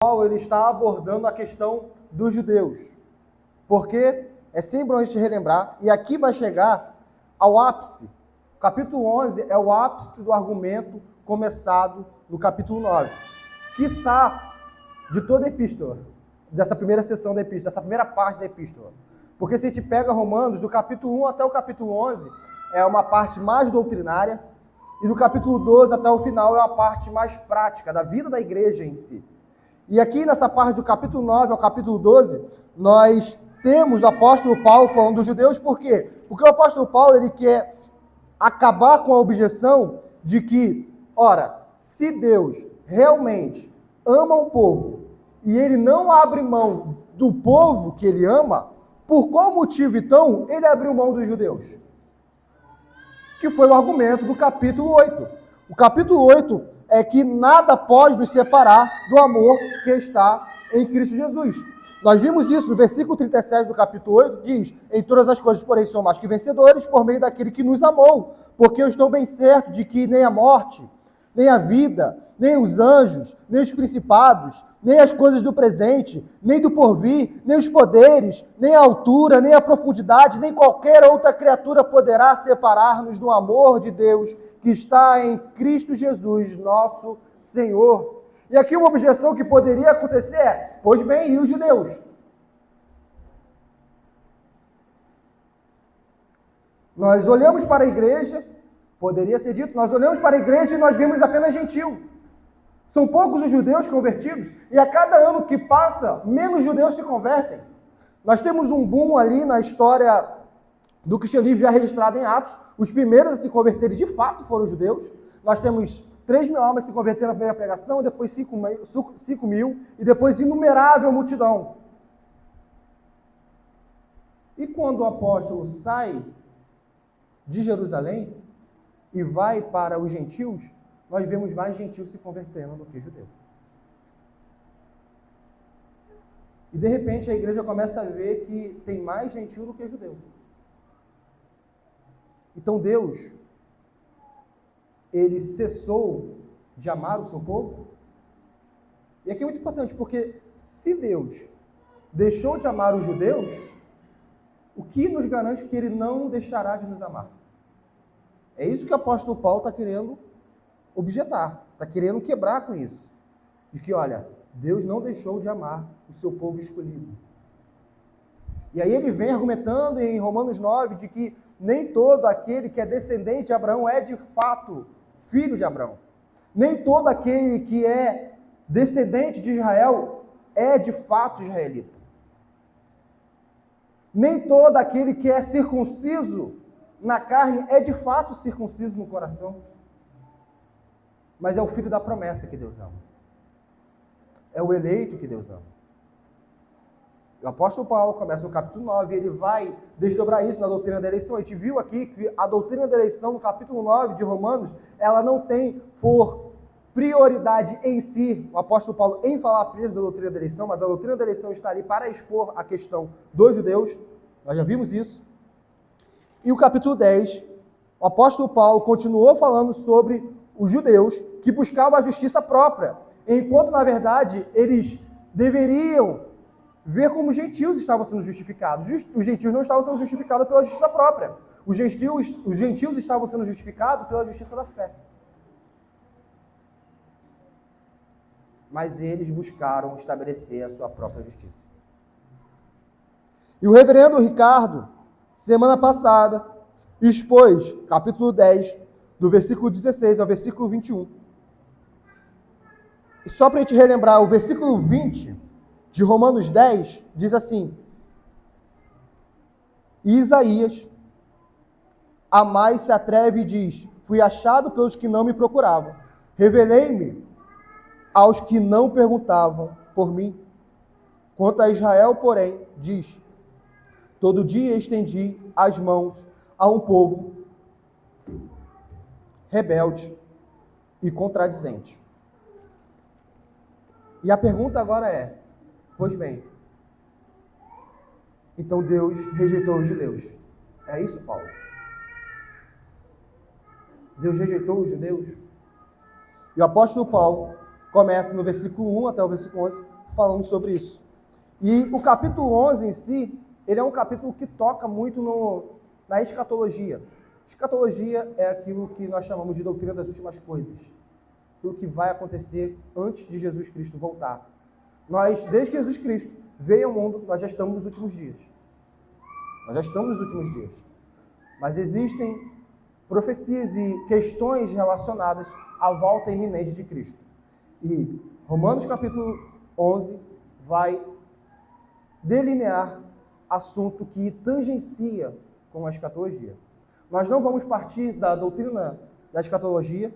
Paulo ele está abordando a questão dos judeus, porque é sempre bom a gente relembrar, e aqui vai chegar ao ápice. O capítulo 11 é o ápice do argumento começado no capítulo 9, quiçá de toda a epístola, dessa primeira sessão da epístola, dessa primeira parte da epístola. Porque se a gente pega Romanos, do capítulo 1 até o capítulo 11, é uma parte mais doutrinária, e do capítulo 12 até o final é uma parte mais prática, da vida da igreja em si. E aqui nessa parte do capítulo 9 ao capítulo 12, nós temos o apóstolo Paulo falando dos judeus, por quê? Porque o apóstolo Paulo ele quer acabar com a objeção de que, ora, se Deus realmente ama um povo e ele não abre mão do povo que ele ama, por qual motivo então ele abriu mão dos judeus? Que foi o argumento do capítulo 8. O capítulo 8 é que nada pode nos separar do amor que está em Cristo Jesus. Nós vimos isso no versículo 37 do capítulo 8, diz: em todas as coisas, porém, somos mais que vencedores por meio daquele que nos amou, porque eu estou bem certo de que nem a morte, nem a vida, nem os anjos, nem os principados, nem as coisas do presente, nem do porvir, nem os poderes, nem a altura, nem a profundidade, nem qualquer outra criatura poderá separar-nos do amor de Deus que está em Cristo Jesus, nosso Senhor. E aqui uma objeção que poderia acontecer é: pois bem, e os judeus? Nós olhamos para a igreja, poderia ser dito, nós olhamos para a igreja e nós vemos apenas gentil. São poucos os judeus convertidos, e a cada ano que passa, menos judeus se convertem. Nós temos um boom ali na história do cristianismo já registrado em Atos. Os primeiros a se converterem de fato foram os judeus. Nós temos 3.000 almas se convertendo na primeira pregação, depois 5.000 e depois inumerável multidão. E quando o apóstolo sai de Jerusalém e vai para os gentios, nós vemos mais gentios se convertendo do que judeus. E de repente a igreja começa a ver que tem mais gentio do que judeu. Então Deus, ele cessou de amar o seu povo? E aqui é muito importante, porque se Deus deixou de amar os judeus, o que nos garante que ele não deixará de nos amar? É isso que o apóstolo Paulo está querendo objetar, está querendo quebrar com isso. De que, olha, Deus não deixou de amar o seu povo escolhido. E aí ele vem argumentando em Romanos 9 de que nem todo aquele que é descendente de Abraão é de fato filho de Abraão. Nem todo aquele que é descendente de Israel é de fato israelita. Nem todo aquele que é circunciso na carne é de fato circunciso no coração. Mas é o filho da promessa que Deus ama. É o eleito que Deus ama. O apóstolo Paulo começa no capítulo 9 e ele vai desdobrar isso na doutrina da eleição. A gente viu aqui que a doutrina da eleição, no capítulo 9 de Romanos, ela não tem por prioridade em si, o apóstolo Paulo, em falar apenas da doutrina da eleição, mas a doutrina da eleição está ali para expor a questão dos judeus. Nós já vimos isso. E o capítulo 10, o apóstolo Paulo continuou falando sobre os judeus que buscavam a justiça própria, enquanto, na verdade, eles deveriam ver como os gentios estavam sendo justificados. Os gentios não estavam sendo justificados pela justiça própria. Os gentios estavam sendo justificados pela justiça da fé. Mas eles buscaram estabelecer a sua própria justiça. E o reverendo Ricardo, semana passada, expôs, capítulo 10, do versículo 16 ao versículo 21. E só para a gente relembrar, o versículo 20 de Romanos 10 diz assim: e Isaías, a mais se atreve e diz: fui achado pelos que não me procuravam, revelei-me aos que não perguntavam por mim. Quanto a Israel, porém, diz: todo dia estendi as mãos a um povo rebelde e contradizente. E a pergunta agora é: pois bem, então Deus rejeitou os judeus. É isso, Paulo? Deus rejeitou os judeus? E o apóstolo Paulo, começa no versículo 1 até o versículo 11, falando sobre isso. E o capítulo 11 em si, ele é um capítulo que toca muito na escatologia. Escatologia é aquilo que nós chamamos de doutrina das últimas coisas. O que vai acontecer antes de Jesus Cristo voltar. Nós, desde que Jesus Cristo veio ao mundo, nós já estamos nos últimos dias. Nós já estamos nos últimos dias. Mas existem profecias e questões relacionadas à volta iminente de Cristo. E Romanos capítulo 11 vai delinear assunto que tangencia com a escatologia. Nós não vamos partir da doutrina da escatologia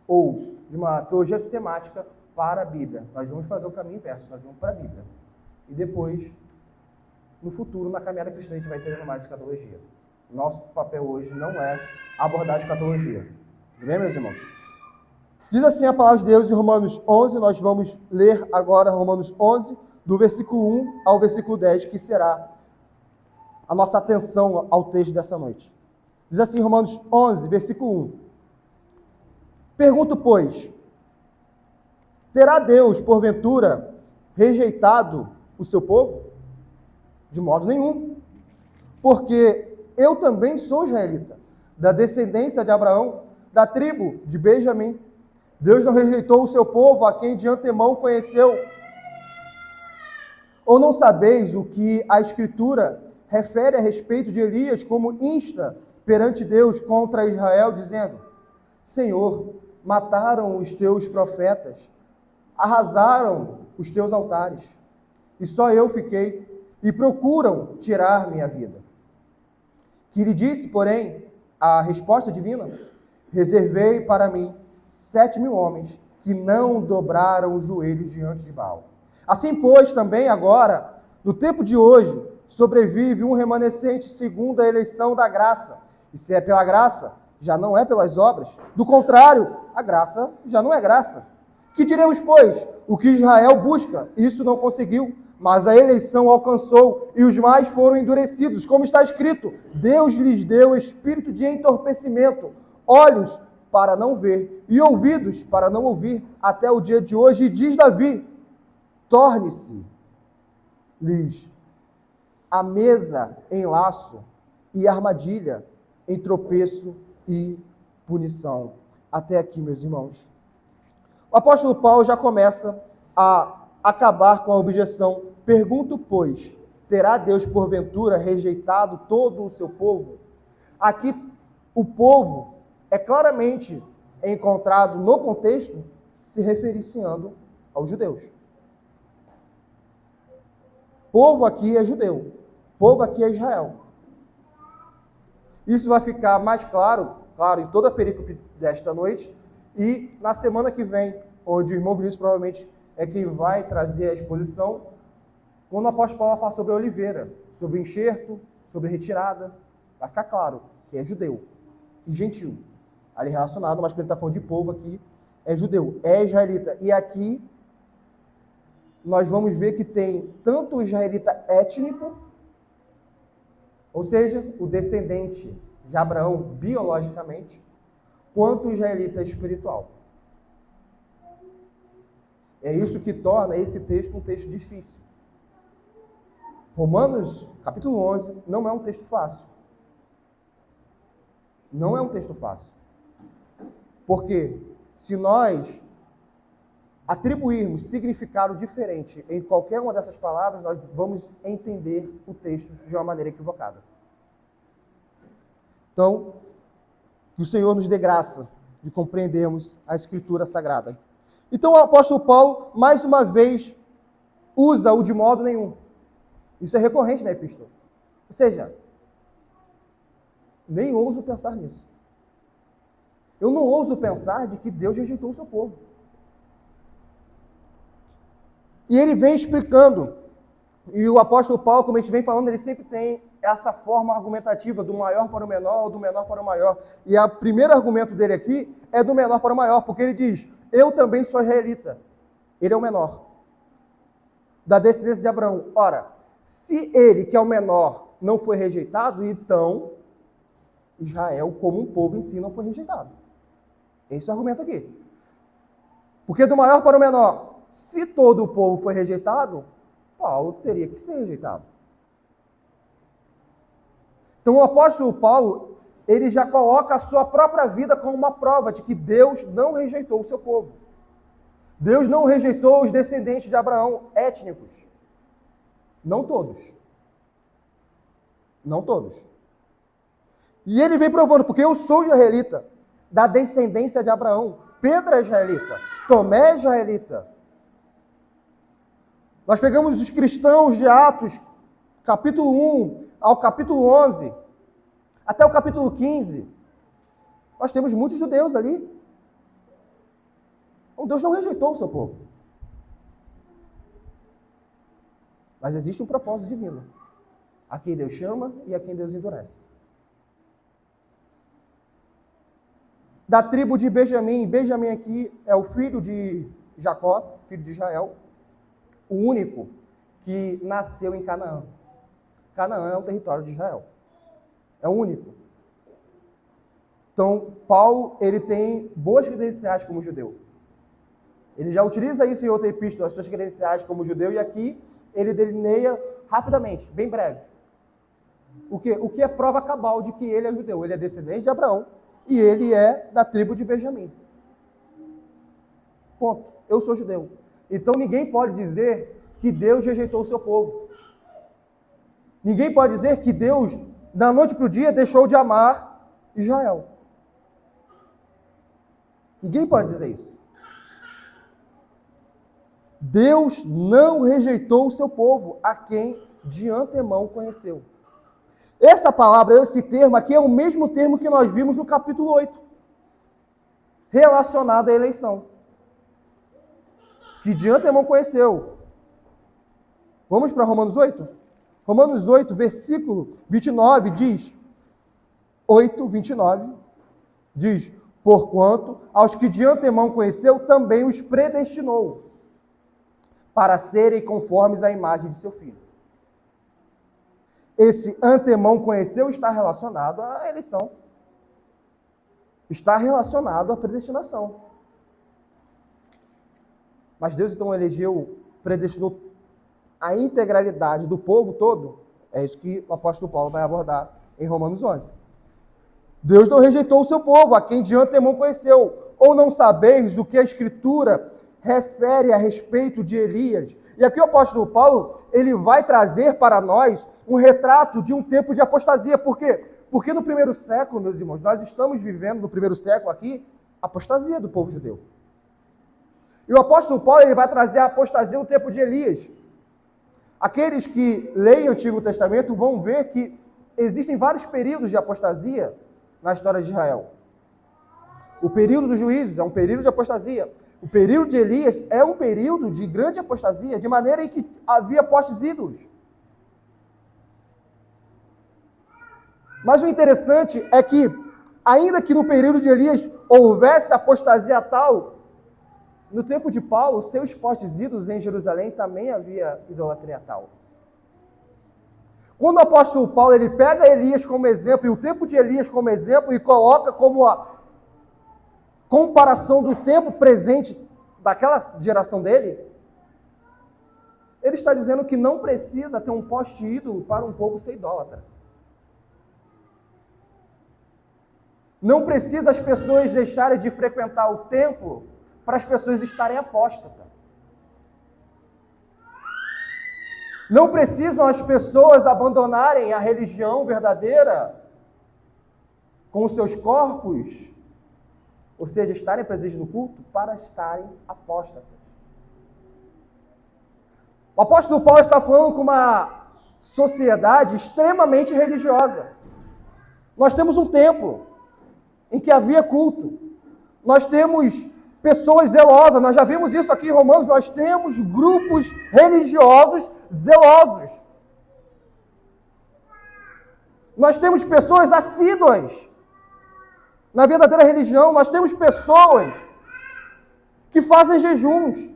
ou de uma teologia sistemática para a Bíblia. Nós vamos fazer o caminho inverso, nós vamos para a Bíblia. E depois, no futuro, na caminhada cristã, a gente vai entendendo mais escatologia. Nosso papel hoje não é abordar a escatologia. Tudo bem, meus irmãos? Diz assim a palavra de Deus em Romanos 11, nós vamos ler agora Romanos 11, do versículo 1 ao versículo 10, que será a nossa atenção ao texto dessa noite. Diz assim, Romanos 11, versículo 1. Pergunto, pois, terá Deus, porventura, rejeitado o seu povo? De modo nenhum. Porque eu também sou israelita, da descendência de Abraão, da tribo de Benjamim. Deus não rejeitou o seu povo, a quem de antemão conheceu. Ou não sabeis o que a Escritura refere a respeito de Elias, como insta perante Deus contra Israel, dizendo: Senhor, mataram os teus profetas, arrasaram os teus altares, e só eu fiquei, e procuram tirar minha vida. Que lhe disse, porém, a resposta divina: reservei para mim 7.000 homens que não dobraram os joelhos diante de Baal. Assim, pois, também agora, no tempo de hoje, sobrevive um remanescente segundo a eleição da graça. E se é pela graça, já não é pelas obras. Do contrário, a graça já não é graça. Que diremos, pois? O que Israel busca, isso não conseguiu, mas a eleição alcançou, e os mais foram endurecidos, como está escrito: Deus lhes deu espírito de entorpecimento, olhos para não ver, e ouvidos para não ouvir, até o dia de hoje. E diz Davi: torne-se-lhes a mesa em laço e armadilha, em tropeço e punição. Até aqui, meus irmãos. O apóstolo Paulo já começa a acabar com a objeção. Pergunto, pois, terá Deus porventura rejeitado todo o seu povo? Aqui, o povo é claramente encontrado no contexto se referenciando aos judeus. Povo aqui é judeu, povo aqui é Israel. Isso vai ficar mais claro, em toda a perícope desta noite, e na semana que vem, onde o irmão Vinícius provavelmente é quem vai trazer a exposição, quando o apóstolo Paulo fala sobre a oliveira, sobre o enxerto, sobre a retirada, vai ficar claro que é judeu e gentil. Ali relacionado, mas quando ele está falando de povo aqui, é judeu, é israelita. E aqui nós vamos ver que tem tanto o israelita étnico, ou seja, o descendente de Abraão biologicamente, quanto o israelita espiritual. É isso que torna esse texto um texto difícil. Romanos, capítulo 11, não é um texto fácil. Não é um texto fácil. Porque se nós atribuirmos significado diferente em qualquer uma dessas palavras, nós vamos entender o texto de uma maneira equivocada. Então, que o Senhor nos dê graça de compreendermos a Escritura Sagrada. Então, o apóstolo Paulo, mais uma vez, usa o de modo nenhum. Isso é recorrente na epístola. Ou seja, nem ouso pensar nisso. Eu não ouso pensar de que Deus rejeitou o seu povo. E ele vem explicando, e o apóstolo Paulo, como a gente vem falando, ele sempre tem essa forma argumentativa do maior para o menor, ou do menor para o maior. E o primeiro argumento dele aqui é do menor para o maior, porque ele diz: eu também sou israelita. Ele é o menor, da descendência de Abraão. Ora, se ele, que é o menor, não foi rejeitado, então Israel, como um povo em si, não foi rejeitado. Esse é o argumento aqui. Porque do maior para o menor, se todo o povo foi rejeitado, Paulo teria que ser rejeitado. Então o apóstolo Paulo, ele já coloca a sua própria vida como uma prova de que Deus não rejeitou o seu povo. Deus não rejeitou os descendentes de Abraão étnicos. Não todos. Não todos. E ele vem provando, porque eu sou israelita, da descendência de Abraão. Pedro é israelita. Tomé é israelita. Nós pegamos os cristãos de Atos, capítulo 1 ao capítulo 11, até o capítulo 15. Nós temos muitos judeus ali. Então Deus não rejeitou o seu povo. Mas existe um propósito divino. A quem Deus chama e a quem Deus endurece. Da tribo de Benjamim. Benjamim aqui é o filho de Jacó, filho de Israel. O único que nasceu em Canaã. Canaã é o território de Israel. É o único. Então, Paulo, ele tem boas credenciais como judeu. Ele já utiliza isso em outra epístola, as suas credenciais como judeu, e aqui ele delineia rapidamente, bem breve. O que é prova cabal de que ele é judeu. Ele é descendente de Abraão e ele é da tribo de Benjamim. Ponto. Eu sou judeu. Então ninguém pode dizer que Deus rejeitou o seu povo. Ninguém pode dizer que Deus, da noite para o dia, deixou de amar Israel. Ninguém pode dizer isso. Deus não rejeitou o seu povo, a quem de antemão conheceu. Essa palavra, esse termo aqui é o mesmo termo que nós vimos no capítulo 8, relacionado à eleição. Que de antemão conheceu. Vamos para Romanos 8? Romanos 8, versículo 29 diz, 8, 29, diz, porquanto aos que de antemão conheceu, também os predestinou, para serem conformes à imagem de seu Filho. Esse antemão conheceu está relacionado à eleição. Está relacionado à predestinação. Mas Deus então elegeu, predestinou a integralidade do povo todo. É isso que o apóstolo Paulo vai abordar em Romanos 11. Deus não rejeitou o seu povo, a quem de antemão conheceu. Ou não sabeis o que a Escritura refere a respeito de Elias? E aqui o apóstolo Paulo, ele vai trazer para nós um retrato de um tempo de apostasia. Por quê? Porque no primeiro século, meus irmãos, nós estamos vivendo no primeiro século aqui, apostasia do povo judeu. E o apóstolo Paulo, ele vai trazer a apostasia no tempo de Elias. Aqueles que leem o Antigo Testamento vão ver que existem vários períodos de apostasia na história de Israel. O período dos juízes é um período de apostasia. O período de Elias é um período de grande apostasia, de maneira em que havia postes ídolos. Mas o interessante é que, ainda que no período de Elias houvesse apostasia tal, no tempo de Paulo, seus postes ídolos em Jerusalém também havia idolatria tal. Quando o apóstolo Paulo ele pega Elias como exemplo, e o tempo de Elias como exemplo, e coloca como a comparação do tempo presente daquela geração dele, ele está dizendo que não precisa ter um poste ídolo para um povo ser idólatra. Não precisa as pessoas deixarem de frequentar o templo para as pessoas estarem apóstatas. Não precisam as pessoas abandonarem a religião verdadeira com os seus corpos, ou seja, estarem presentes no culto, para estarem apóstatas. O apóstolo Paulo está falando com uma sociedade extremamente religiosa. Nós temos um templo em que havia culto. Nós temos pessoas zelosas, nós já vimos isso aqui em Romanos, nós temos grupos religiosos zelosos. Nós temos pessoas assíduas na verdadeira religião, nós temos pessoas que fazem jejuns.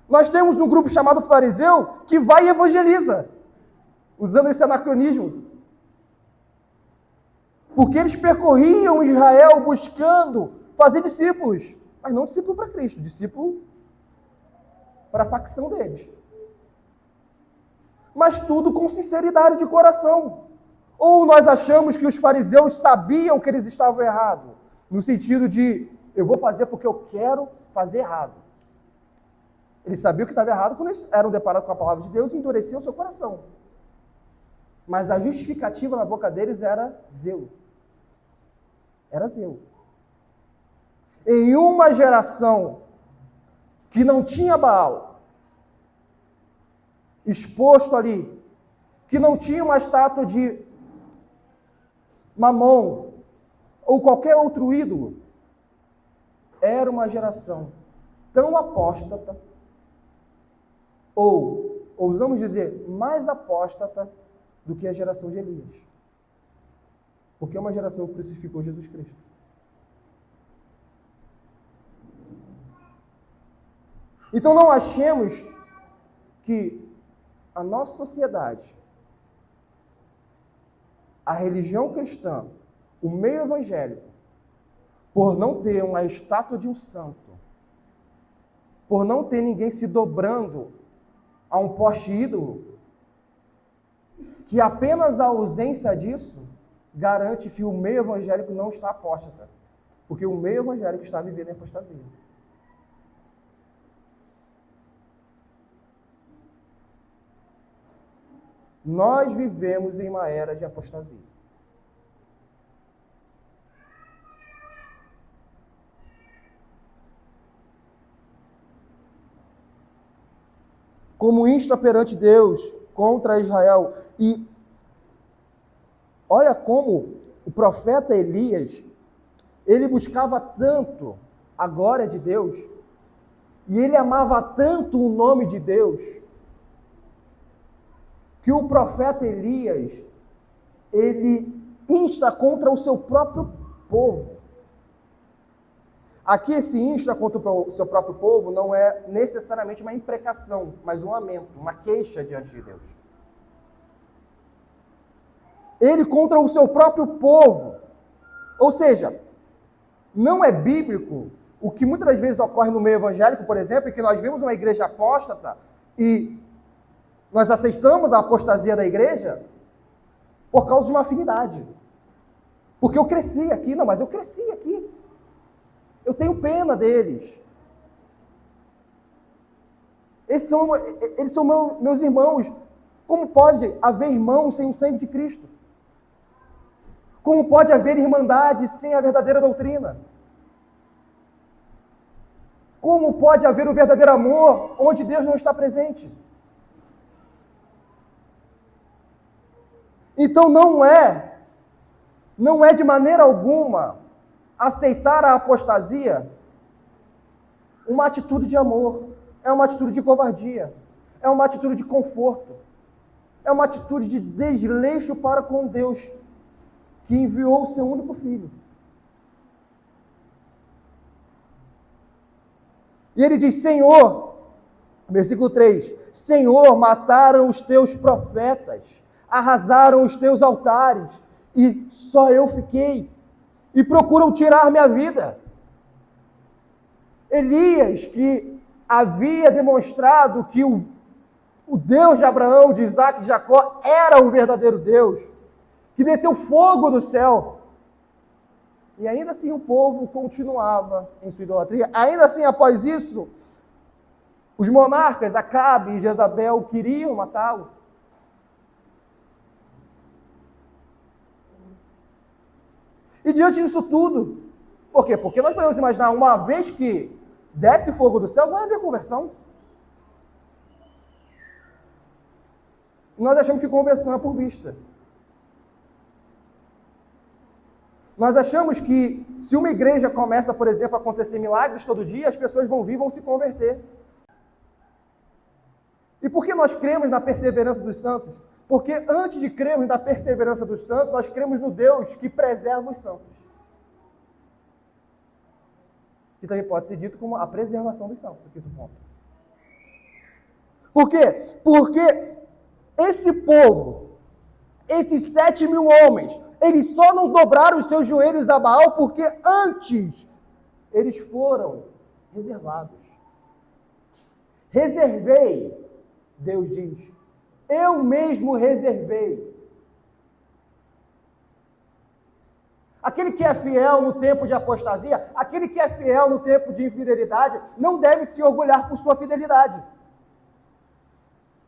Nós temos um grupo chamado fariseu que vai e evangeliza, usando esse anacronismo. Porque eles percorriam Israel buscando fazer discípulos. mas não discípulo para Cristo, discípulo para a facção deles. Mas tudo com sinceridade de coração. Ou nós achamos que os fariseus sabiam que eles estavam errados, no sentido de, eu vou fazer porque eu quero fazer errado. Eles sabiam que estava errado quando eles eram deparados com a palavra de Deus e endureciam o seu coração. Mas a justificativa na boca deles era zelo. Era zelo. Em uma geração que não tinha Baal exposto ali, que não tinha uma estátua de Mamon ou qualquer outro ídolo, era uma geração tão apóstata, ou ousamos dizer, mais apóstata do que a geração de Elias. Porque é uma geração que crucificou Jesus Cristo. Então não achemos que a nossa sociedade, a religião cristã, o meio evangélico, por não ter uma estátua de um santo, por não ter ninguém se dobrando a um poste ídolo, que apenas a ausência disso garante que o meio evangélico não está apóstata, porque o meio evangélico está vivendo em apostasia. Nós vivemos em uma era de apostasia. Como insta perante Deus contra Israel. E olha como o profeta Elias, ele buscava tanto a glória de Deus, e ele amava tanto o nome de Deus, que o profeta Elias, ele insta contra o seu próprio povo. Aqui esse insta contra o seu próprio povo não é necessariamente uma imprecação, mas um lamento, uma queixa diante de Deus. Ele contra o seu próprio povo. Ou seja, não é bíblico o que muitas vezes ocorre no meio evangélico, por exemplo, em que nós vemos uma igreja apóstata e nós aceitamos a apostasia da igreja por causa de uma afinidade. Porque eu cresci aqui. Não, mas eu cresci aqui. Eu tenho pena deles. Eles são meus irmãos. Como pode haver irmãos sem o sangue de Cristo? Como pode haver irmandade sem a verdadeira doutrina? Como pode haver o verdadeiro amor onde Deus não está presente? Então não é de maneira alguma aceitar a apostasia uma atitude de amor, é uma atitude de covardia, é uma atitude de conforto, é uma atitude de desleixo para com Deus, que enviou o seu único filho. E ele diz, Senhor, versículo 3, Senhor, mataram os teus profetas, arrasaram os teus altares, e só eu fiquei, e procuram tirar minha vida. Elias, que havia demonstrado que o Deus de Abraão, de Isaac e de Jacó era o verdadeiro Deus, que desceu fogo do céu, e ainda assim o povo continuava em sua idolatria. Ainda assim, após isso, os monarcas, Acabe e Jezabel, queriam matá-lo. E diante disso tudo, por quê? Porque nós podemos imaginar, uma vez que desce fogo do céu, vai haver conversão. Nós achamos que conversão é por vista. Nós achamos que se uma igreja começa, por exemplo, a acontecer milagres todo dia, as pessoas vão vir e vão se converter. E por que nós cremos na perseverança dos santos? Porque antes de crermos na perseverança dos santos, nós cremos no Deus que preserva os santos. Que também pode ser dito como a preservação dos santos, aqui do ponto. Por quê? Porque esse povo, esses 7.000 homens, eles só não dobraram os seus joelhos a Baal porque antes eles foram reservados. Reservei, Deus diz, eu mesmo reservei. Aquele que é fiel no tempo de apostasia, aquele que é fiel no tempo de infidelidade, não deve se orgulhar por sua fidelidade.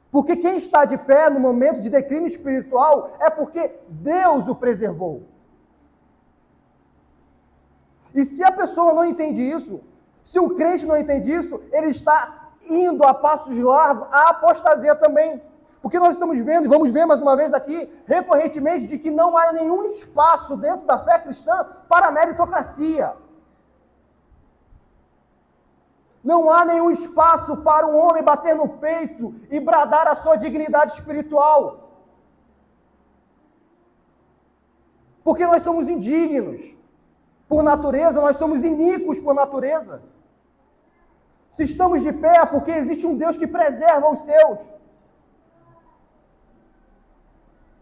Porque quem está de pé no momento de declínio espiritual é porque Deus o preservou. E se a pessoa não entende isso, se o crente não entende isso, ele está indo a passos largos à apostasia também. Porque nós estamos vendo, e vamos ver mais uma vez aqui, recorrentemente, de que não há nenhum espaço dentro da fé cristã para a meritocracia. Não há nenhum espaço para o homem bater no peito e bradar a sua dignidade espiritual. Porque nós somos indignos. Por natureza, nós somos iníquos por natureza. Se estamos de pé é porque existe um Deus que preserva os seus.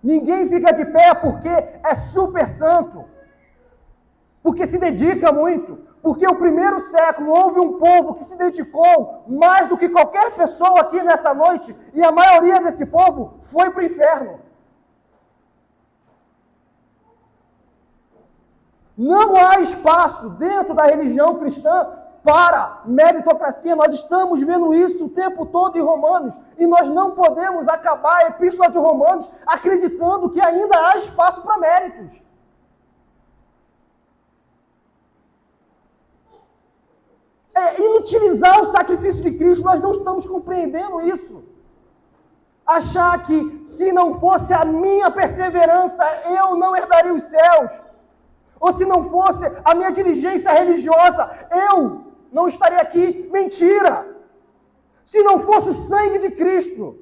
Ninguém fica de pé porque é super santo. Porque se dedica muito. Porque o primeiro século houve um povo que se dedicou mais do que qualquer pessoa aqui nessa noite. E a maioria desse povo foi para o inferno. Não há espaço dentro da religião cristã para meritocracia. Nós estamos vendo isso o tempo todo em Romanos. E nós não podemos acabar a Epístola de Romanos acreditando que ainda há espaço para méritos. É inutilizar o sacrifício de Cristo. Nós não estamos compreendendo isso. Achar que se não fosse a minha perseverança, eu não herdaria os céus. Ou se não fosse a minha diligência religiosa, eu não estaria aqui. Mentira! Se não fosse o sangue de Cristo,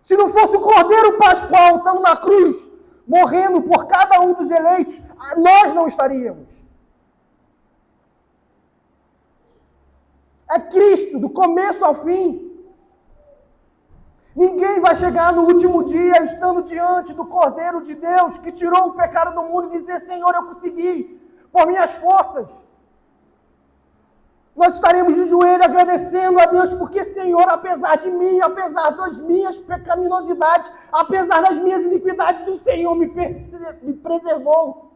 se não fosse o Cordeiro Pascual estando na cruz, morrendo por cada um dos eleitos, nós não estaríamos. É Cristo, do começo ao fim. Ninguém vai chegar no último dia estando diante do Cordeiro de Deus que tirou o pecado do mundo e dizer: Senhor, eu consegui, por minhas forças. Nós estaremos de joelho agradecendo a Deus porque, Senhor, apesar de mim, apesar das minhas pecaminosidades, apesar das minhas iniquidades, o Senhor me preservou.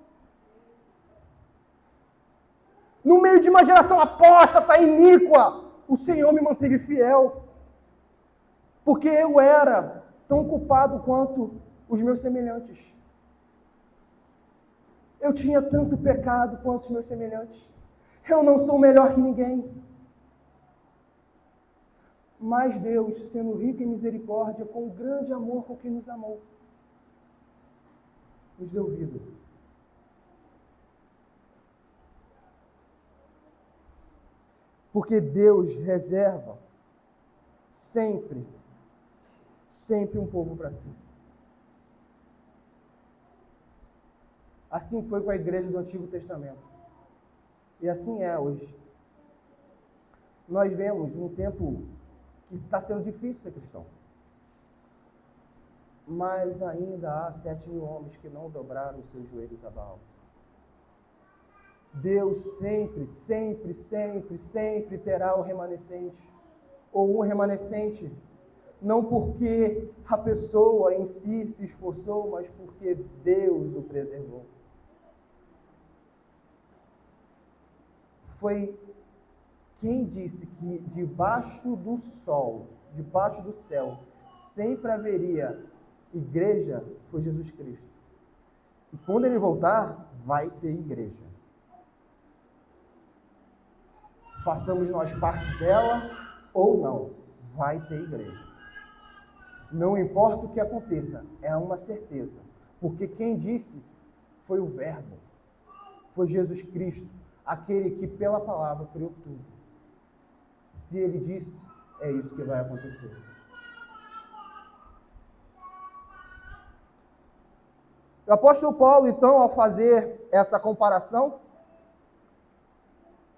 No meio de uma geração apóstata, iníqua, o Senhor me manteve fiel. Porque eu era tão culpado quanto os meus semelhantes. Eu tinha tanto pecado quanto os meus semelhantes. Eu não sou melhor que ninguém. Mas Deus, sendo rico em misericórdia, com o grande amor com que nos amou, nos deu vida. Porque Deus reserva sempre um povo para si. Assim foi com a igreja do Antigo Testamento. E assim é hoje. Nós vemos um tempo que está sendo difícil ser cristão. Mas ainda há 7.000 homens que não dobraram os seus joelhos a Baal. Deus sempre terá o remanescente. Ou um remanescente. Não porque a pessoa em si se esforçou, mas porque Deus o preservou. Foi quem disse que debaixo do sol, debaixo do céu, sempre haveria igreja, foi Jesus Cristo. E quando ele voltar, vai ter igreja. Façamos nós parte dela ou não, vai ter igreja. Não importa o que aconteça, é uma certeza. Porque quem disse foi o Verbo, foi Jesus Cristo, aquele que pela palavra criou tudo. Se ele disse, é isso que vai acontecer. O apóstolo Paulo, então, ao fazer essa comparação,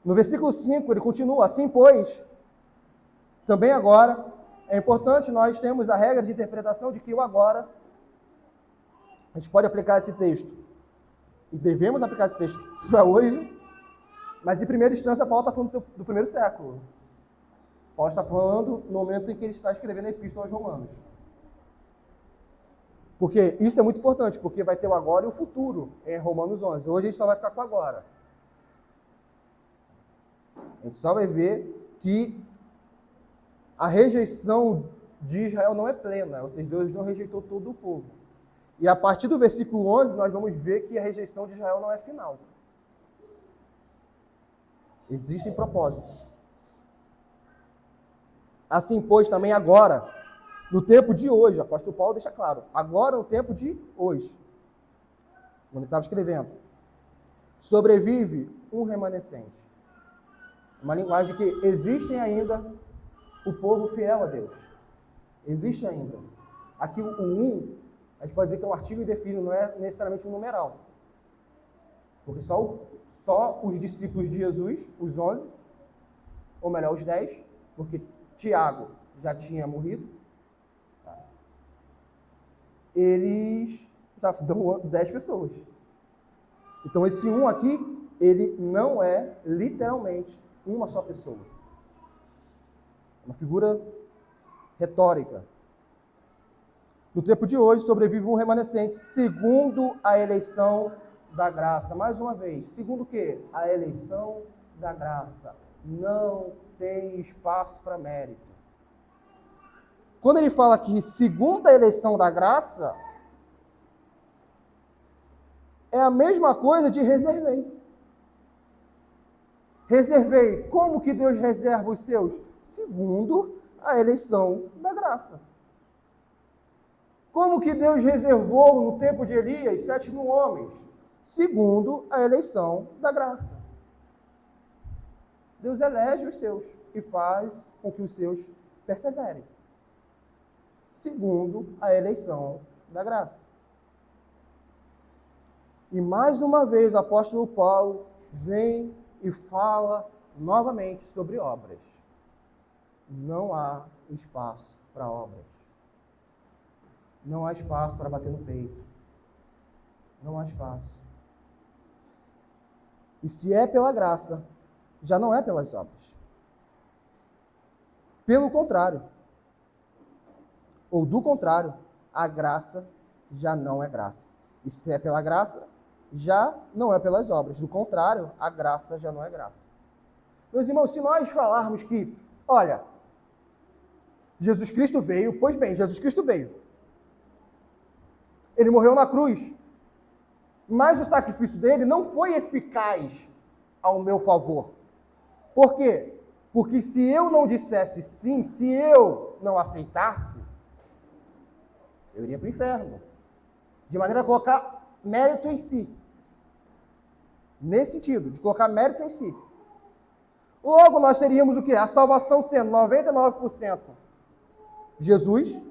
no versículo 5, ele continua: assim, pois, também agora, é importante nós termos a regra de interpretação de que o agora, a gente pode aplicar esse texto, e devemos aplicar esse texto para hoje, Mas em primeira instância, Paulo está falando do primeiro século. Paulo está falando no momento em que ele está escrevendo a Epístola aos Romanos. Porque isso é muito importante, porque vai ter o agora e o futuro em Romanos 11. Hoje a gente só vai ficar com o agora. A gente só vai ver que a rejeição de Israel não é plena, ou seja, Deus não rejeitou todo o povo. E a partir do versículo 11, nós vamos ver que a rejeição de Israel não é final. Existem propósitos. Assim, pois, também agora, no tempo de hoje, o apóstolo Paulo deixa claro, agora no tempo de hoje, quando ele estava escrevendo, sobrevive um remanescente. Uma linguagem que existem ainda o povo fiel a Deus. Existe ainda. Aqui o um, a gente pode dizer que é um artigo indefinido, não é necessariamente um numeral. Porque só os discípulos de Jesus, os 11, ou melhor, os 10, porque Tiago já tinha morrido, tá? Eles já dão 10 pessoas. Então esse um aqui, ele não é literalmente uma só pessoa. É uma figura retórica. No tempo de hoje, sobrevive um remanescente segundo a eleição da graça. Mais uma vez, segundo o quê? A eleição da graça. Não tem espaço para mérito. Quando ele fala que segundo a eleição da graça, é a mesma coisa de reservei. Reservei. Como que Deus reserva os seus? Segundo a eleição da graça. Como que Deus reservou no tempo de Elias 7.000 homens? Segundo a eleição da graça. Deus elege os seus e faz com que os seus perseverem. Segundo a eleição da graça. E mais uma vez o apóstolo Paulo vem e fala novamente sobre obras. Não há espaço para obras. Não há espaço para bater no peito. Não há espaço. E se é pela graça, já não é pelas obras. Pelo contrário. Ou do contrário, a graça já não é graça. E se é pela graça, já não é pelas obras. Do contrário, a graça já não é graça. Meus irmãos, se nós falarmos que, olha, Jesus Cristo veio, pois bem, Jesus Cristo veio. Ele morreu na cruz. Mas o sacrifício dele não foi eficaz ao meu favor. Por quê? Porque se eu não dissesse sim, se eu não aceitasse, eu iria para o inferno. De maneira a colocar mérito em si. Nesse sentido, de colocar mérito em si. Logo, nós teríamos o quê? A salvação sendo 99% Jesus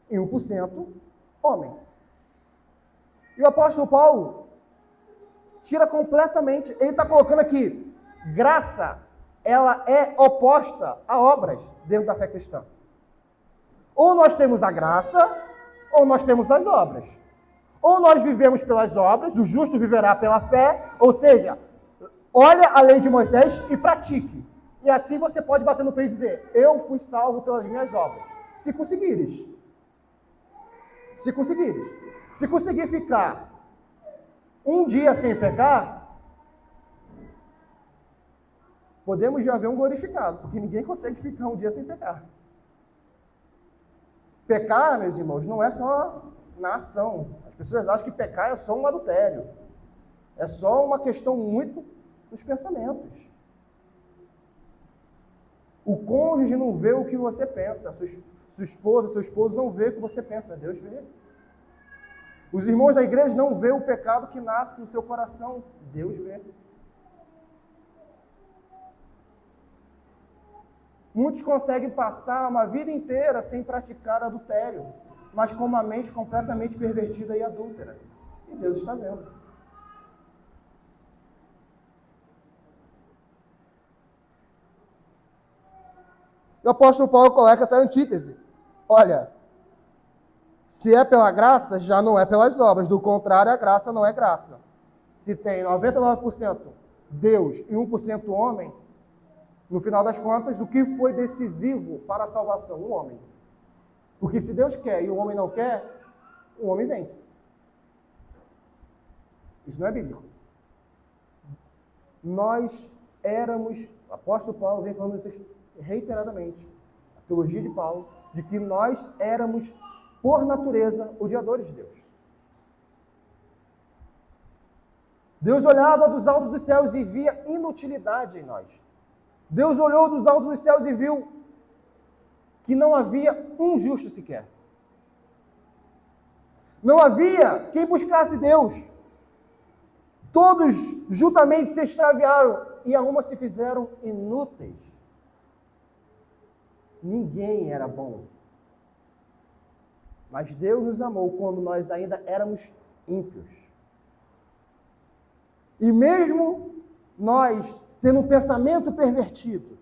e 1% homem. E o apóstolo Paulo tira completamente, ele está colocando aqui, graça, ela é oposta a obras dentro da fé cristã. Ou nós temos a graça, ou nós temos as obras. Ou nós vivemos pelas obras, o justo viverá pela fé, ou seja, olha a lei de Moisés e pratique. E assim você pode bater no peito e dizer, eu fui salvo pelas minhas obras. Se conseguires. Se conseguires. Se conseguir ficar um dia sem pecar, podemos já ver um glorificado, porque ninguém consegue ficar um dia sem pecar. Pecar, meus irmãos, não é só na ação. As pessoas acham que pecar é só um adultério. É só uma questão muito nos pensamentos. O cônjuge não vê o que você pensa. Sua esposa, seu esposo não vê o que você pensa. Deus vê. Os irmãos da igreja não vê o pecado que nasce no seu coração. Deus vê. Muitos conseguem passar uma vida inteira sem praticar adultério, mas com uma mente completamente pervertida e adúltera. E Deus está vendo. O apóstolo Paulo coloca essa antítese. Olha, se é pela graça, já não é pelas obras. Do contrário, a graça não é graça. Se tem 99% Deus e 1% homem, no final das contas, o que foi decisivo para a salvação? O homem. Porque se Deus quer e o homem não quer, o homem vence. Isso não é bíblico. Nós éramos, o apóstolo Paulo vem falando isso aqui reiteradamente, a teologia de Paulo, de que nós éramos, por natureza, odiadores de Deus. Deus olhava dos altos dos céus e via inutilidade em nós. Deus olhou dos altos dos céus e viu que não havia um justo sequer. Não havia quem buscasse Deus. Todos juntamente se extraviaram e a uma se fizeram inúteis. Ninguém era bom. Mas Deus nos amou quando nós ainda éramos ímpios. E mesmo nós, tendo um pensamento pervertido,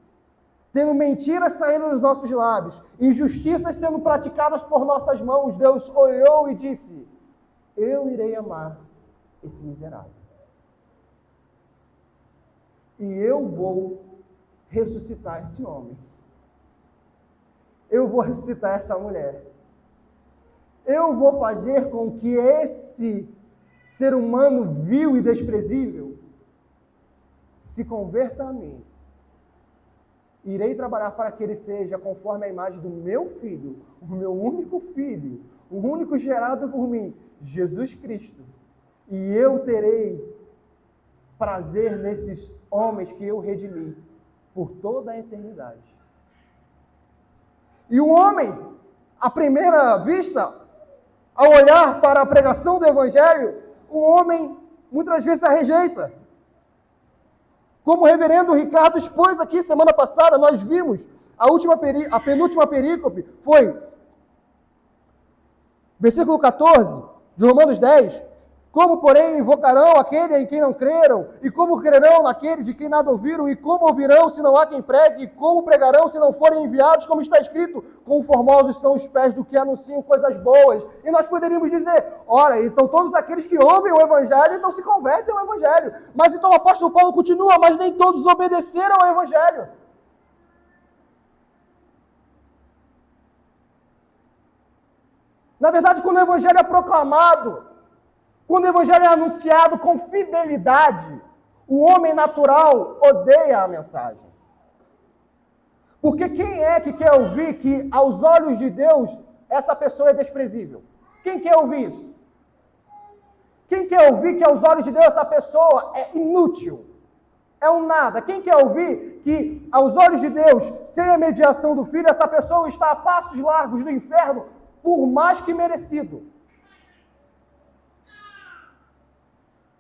tendo mentiras saindo dos nossos lábios, injustiças sendo praticadas por nossas mãos, Deus olhou e disse: eu irei amar esse miserável. E eu vou ressuscitar esse homem. Eu vou ressuscitar essa mulher. Eu vou fazer com que esse ser humano vil e desprezível se converta a mim. Irei trabalhar para que ele seja conforme a imagem do meu filho, o meu único filho, o único gerado por mim, Jesus Cristo. E eu terei prazer nesses homens que eu redimi por toda a eternidade. E o homem, à primeira vista, ao olhar para a pregação do Evangelho, o homem muitas vezes a rejeita. Como o reverendo Ricardo expôs aqui semana passada, nós vimos a penúltima perícope foi versículo 14 de Romanos 10. Como, porém, invocarão aquele em quem não creram? E como crerão naquele de quem nada ouviram? E como ouvirão se não há quem pregue? E como pregarão se não forem enviados? Como está escrito, quão formosos são os pés do que anunciam coisas boas. E nós poderíamos dizer, ora, então todos aqueles que ouvem o Evangelho, então se convertem ao Evangelho. Mas então o apóstolo Paulo continua, mas nem todos obedeceram ao Evangelho. Na verdade, quando o Evangelho é proclamado, quando o Evangelho é anunciado com fidelidade, o homem natural odeia a mensagem. Porque quem é que quer ouvir que, aos olhos de Deus, essa pessoa é desprezível? Quem quer ouvir isso? Quem quer ouvir que, aos olhos de Deus, essa pessoa é inútil? É um nada. Quem quer ouvir que, aos olhos de Deus, sem a mediação do Filho, essa pessoa está a passos largos do inferno, por mais que merecido?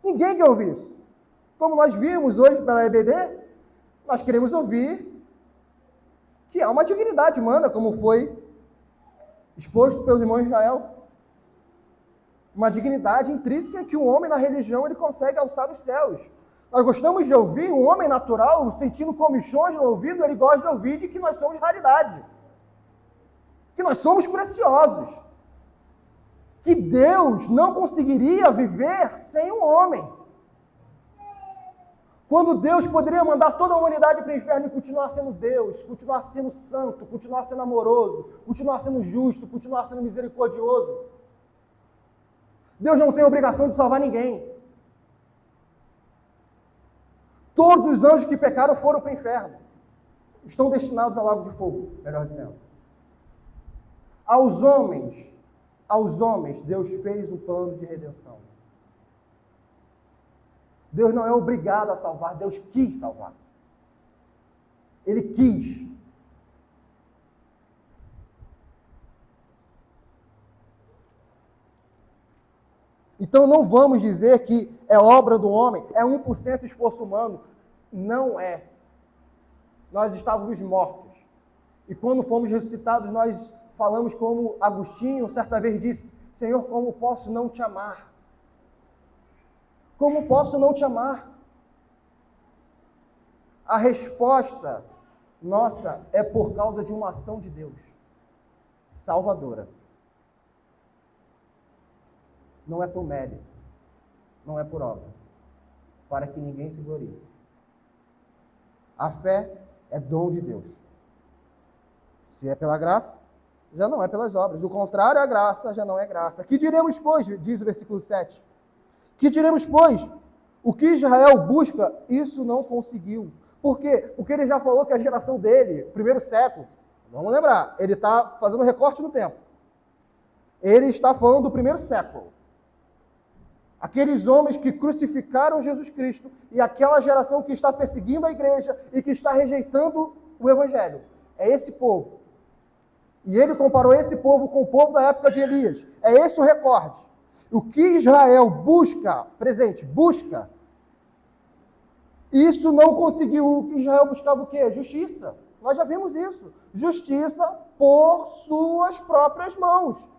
Ninguém quer ouvir isso. Como nós vimos hoje pela EBD, nós queremos ouvir que há uma dignidade humana, como foi exposto pelo irmão Israel. Uma dignidade intrínseca que o homem na religião ele consegue alçar os céus. Nós gostamos de ouvir, um homem natural, sentindo comichões no ouvido, ele gosta de ouvir de que nós somos raridade. Que nós somos preciosos. Que Deus não conseguiria viver sem um homem. Quando Deus poderia mandar toda a humanidade para o inferno e continuar sendo Deus, continuar sendo santo, continuar sendo amoroso, continuar sendo justo, continuar sendo misericordioso. Deus não tem obrigação de salvar ninguém. Todos os anjos que pecaram foram para o inferno. Estão destinados ao lago de fogo, melhor dizendo. Aos homens, Deus fez um plano de redenção. Deus não é obrigado a salvar, Deus quis salvar. Ele quis. Então não vamos dizer que é obra do homem, é 1% esforço humano. Não é. Nós estávamos mortos. E quando fomos ressuscitados, nós falamos como Agostinho certa vez disse: Senhor, como posso não te amar? Como posso não te amar? A resposta nossa é por causa de uma ação de Deus, salvadora. Não é por mérito, não é por obra, para que ninguém se glorie. A fé é dom de Deus. Se é pela graça, já não é pelas obras. Do contrário, a graça já não é graça. Que diremos, pois, diz o versículo 7. Que diremos, pois, o que Israel busca, isso não conseguiu. Por quê? Porque ele já falou que a geração dele, primeiro século, vamos lembrar, ele está fazendo um recorte no tempo. Ele está falando do primeiro século. Aqueles homens que crucificaram Jesus Cristo e aquela geração que está perseguindo a igreja e que está rejeitando o evangelho. É esse povo. E ele comparou esse povo com o povo da época de Elias. É esse o recorde. O que Israel busca, presente, busca, isso não conseguiu. O que Israel buscava o quê? Justiça. Nós já vimos isso. Justiça por suas próprias mãos.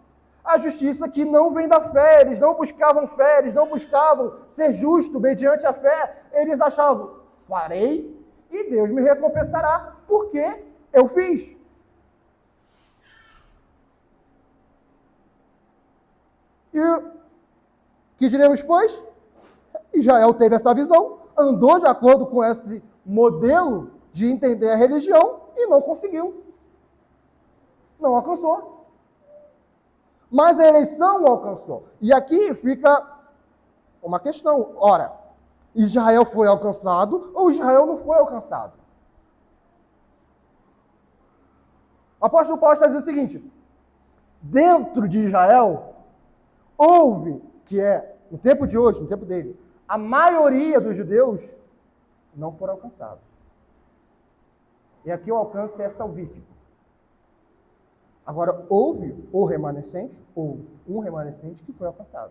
A justiça que não vem da fé, eles não buscavam fé, eles não buscavam ser justo mediante a fé, eles achavam, farei e Deus me recompensará, porque eu fiz. E que diremos, pois? Israel teve essa visão, andou de acordo com esse modelo de entender a religião e não conseguiu. Não alcançou. Mas a eleição o alcançou. E aqui fica uma questão. Ora, Israel foi alcançado ou Israel não foi alcançado? O apóstolo Paulo está dizendo o seguinte: dentro de Israel, houve, que é no tempo de hoje, no tempo dele, a maioria dos judeus não foram alcançados. E aqui o alcance é salvífico. Agora, houve o remanescente, ou um remanescente que foi alcançado.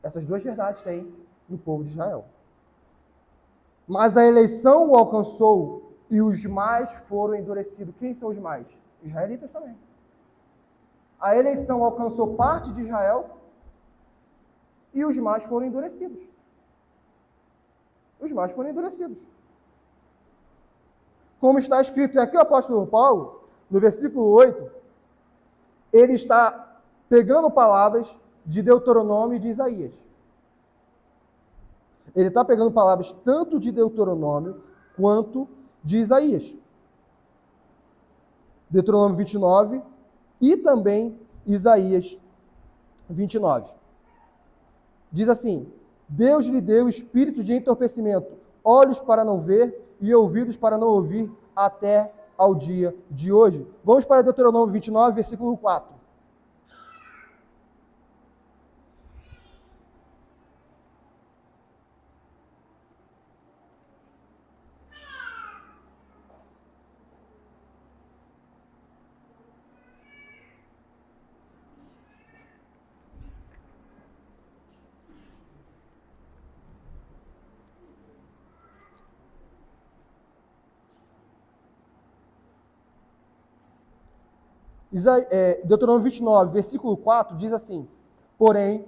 Essas duas verdades tem no povo de Israel. Mas a eleição o alcançou e os mais foram endurecidos. Quem são os mais? Israelitas também. A eleição alcançou parte de Israel e os mais foram endurecidos. Os mais foram endurecidos. Como está escrito, e aqui o apóstolo Paulo, no versículo 8, ele está pegando palavras de Deuteronômio e de Isaías. Ele está pegando palavras tanto de Deuteronômio quanto de Isaías. Deuteronômio 29 e também Isaías 29. Diz assim: Deus lhe deu espírito de entorpecimento, olhos para não ver e ouvidos para não ouvir, até ao dia de hoje. Vamos para Deuteronômio 29, versículo 4. Deuteronômio 29, versículo 4, diz assim: porém,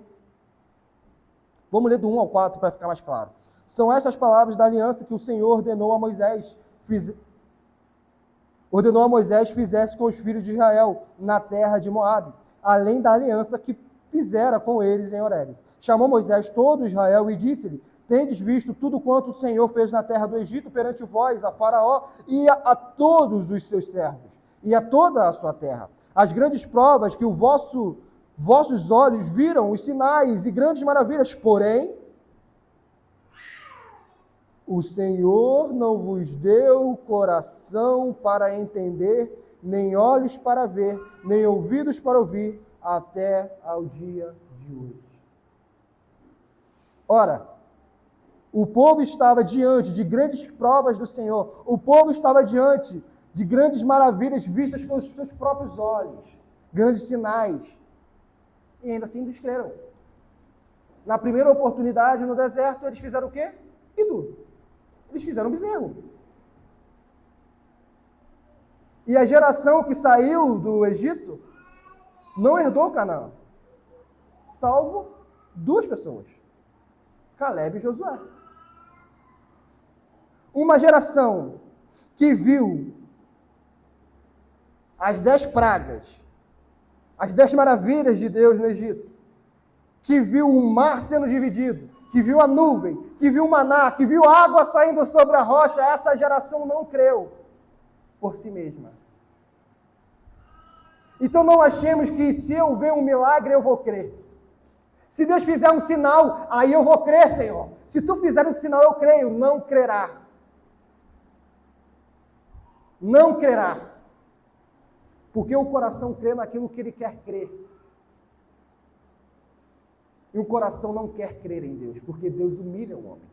vamos ler do 1 ao 4 para ficar mais claro. São estas palavras da aliança que o Senhor ordenou a Moisés fizesse com os filhos de Israel na terra de Moabe, além da aliança que fizera com eles em Horebe. Chamou Moisés todo Israel e disse-lhe: tendes visto tudo quanto o Senhor fez na terra do Egito perante vós, a Faraó e a todos os seus servos, e a toda a sua terra. As grandes provas que vossos olhos viram, os sinais e grandes maravilhas, porém, o Senhor não vos deu coração para entender, nem olhos para ver, nem ouvidos para ouvir, até ao dia de hoje. Ora, o povo estava diante de grandes provas do Senhor, o povo estava diante de grandes maravilhas vistas pelos seus próprios olhos, grandes sinais, e ainda assim descreram. Na primeira oportunidade no deserto, eles fizeram o quê? Ídolo. Eles fizeram bezerro. E a geração que saiu do Egito não herdou Canaã, salvo duas pessoas, Calebe e Josué. Uma geração que viu as 10 pragas, as 10 maravilhas de Deus no Egito, que viu o mar sendo dividido, que viu a nuvem, que viu maná, que viu água saindo sobre a rocha, essa geração não creu por si mesma. Então não achemos que se eu ver um milagre, eu vou crer. Se Deus fizer um sinal, aí eu vou crer, Senhor. Se tu fizer um sinal, eu creio. Não crerá. Não crerá. Porque o coração crê naquilo que ele quer crer. E o coração não quer crer em Deus, porque Deus humilha o homem.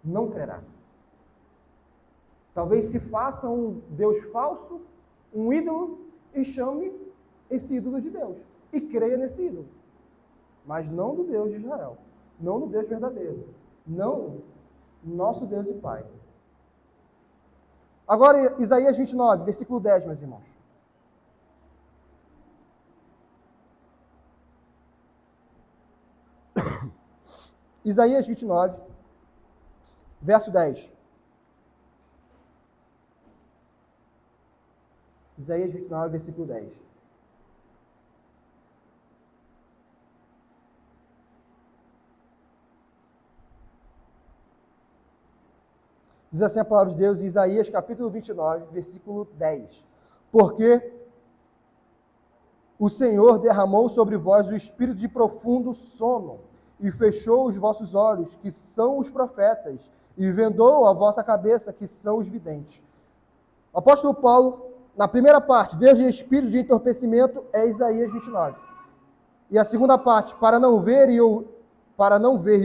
Não crerá. Talvez se faça um Deus falso, um ídolo, e chame esse ídolo de Deus. E creia nesse ídolo. Mas não do Deus de Israel. Não no Deus verdadeiro. Não nosso Deus e Pai. Agora, Isaías 29, versículo 10, meus irmãos. Isaías 29, verso 10. Isaías 29, versículo 10. Diz assim a palavra de Deus, Isaías capítulo 29, versículo 10. Porque o Senhor derramou sobre vós o espírito de profundo sono, e fechou os vossos olhos, que são os profetas, e vendou a vossa cabeça, que são os videntes. O apóstolo Paulo, na primeira parte, Deus de espírito de entorpecimento, é Isaías 29. E a segunda parte, para não ver e